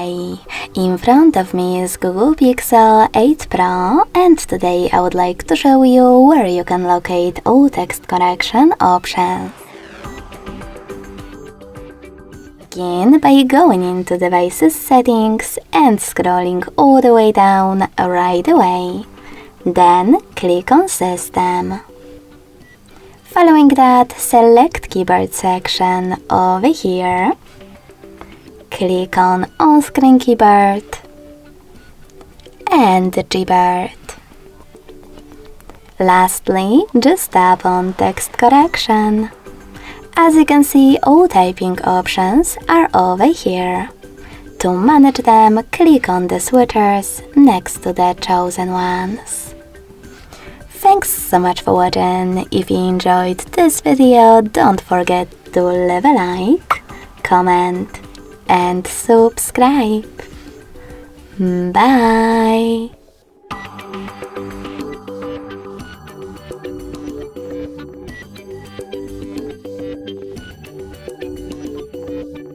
Hi! In front of me is Google Pixel 8 Pro, and today I would like to show you where you can locate all text correction options. Begin by going into Devices Settings and scrolling all the way down right away. Then click on System. Following that, select Keyboard section over here. Click on On-Screen Keyboard and Gboard. Lastly, just tap on Text Correction. As you can see, all typing options are over here. To manage them, click on the switchers next to the chosen ones. Thanks so much for watching. If you enjoyed this video, don't forget to leave a like, comment, and subscribe. Bye!